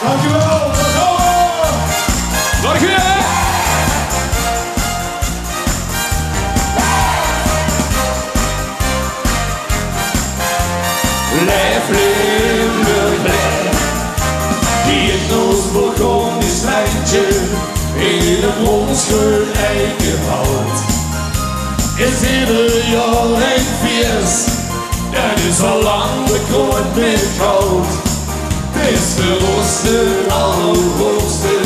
Dankjewel. Dank je. Leef, Limburg, leef. Die in ons Burgondisch lijntje in het onschuld eikenhout. Is ieder jaar een feest, dat is al lang bekroond met goud. Het is de roste, allerhoogste,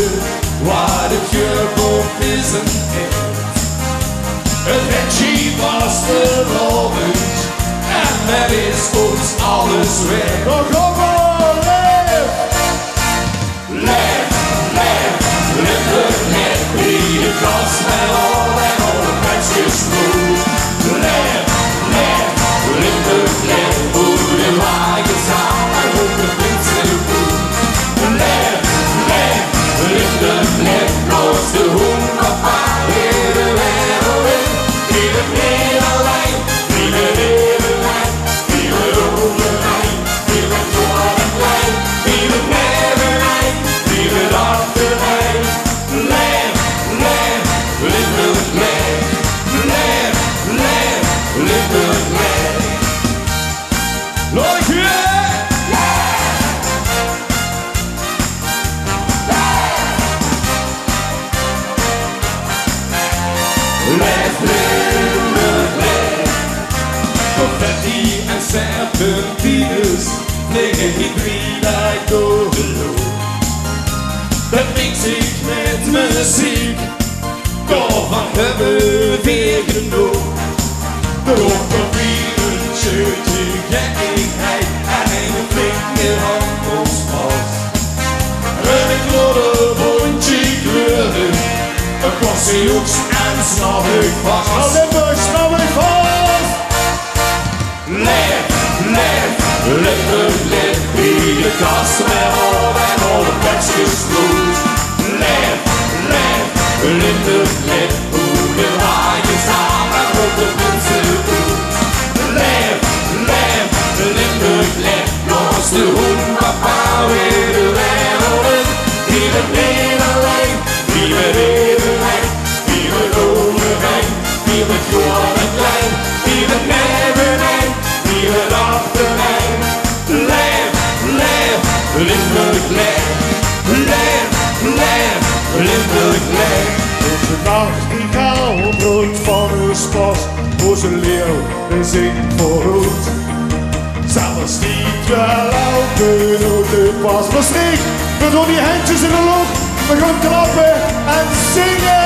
waar de vuurboom is en echt. Het wetje was de lovend, en dat is ons alles weg. Nog allemaal, leef! Leef, leef, Limburg, leef, wie de kast met al en alle mensjes goed. Leef, leef, Limburg, leef, hoe de wagen staan en hoe de prinsen goed. Leef, leef, Limburg, leef, los de hoen, papa, weer de wereld in. Die het meer alleen, die het even lijn, die het overlijn, die het voor het lijn, die het nevenlijn, die het achterlijn. Leef, leef, Limburg, leef, leef, leef, Limburg, leef. Dank je. Leef, Limburg, leef. Confetti en serpentines vliegen hybride door de lucht. Dat mengt zich met muziek, daarvan hebben we weer genoeg. Door papieren, shirtje, gekkigheid en een flinke hand ons vast. En ik lodder boontje kleuren, een kossiehoeks en snap ik vast. Limburg, snap ik vast! Leef, leef, Limburg, leef, wie de kast met op en alle plekjes goed. Leef, leef, Limburg, leef, hoe de wagen staan en op de mensen goed. Leef, leef, Limburg, leef, los de hoen, papa, weer de wereld in. Die het niet alleen, die het even lijn, die het overheen, die het groot en klein, die het nevenheen, die het achterheen. Leef, leef, Limburg, leef, leef, leef, Limburg, leef. De nachtegaal broedt van uw spas, voor zijn leeuw en zingt vooruit. Zelfs niet wel elke noot pas. Maastricht, we doen die handjes in de lucht, we gaan klappen en zingen!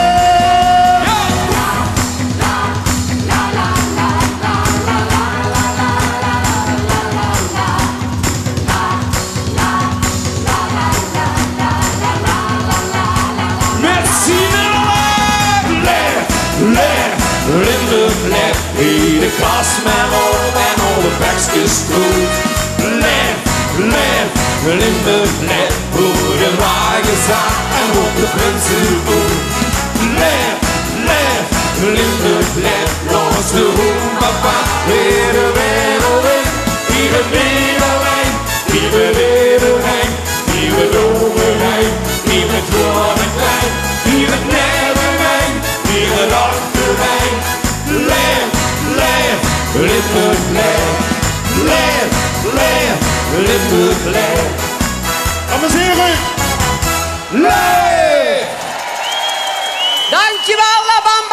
Leef, Limburg, leef, wie de kast met op en alle bekjes goed. Leef, leef, Limburg, leef, hoe de wagen staat en op de prinsen goed. Leef, leef, Limburg, leef, los de hoen, papa, weer de wereld in. Die we niet alleen, die we evenheen, die we overheen, die we groot en klein, die we nevenheen, die we achterheen. Leef, leef, Limburg, leef, leef, leef, Limburg, leef. Dames en heren! Leef! Dankjewel, La Bamba!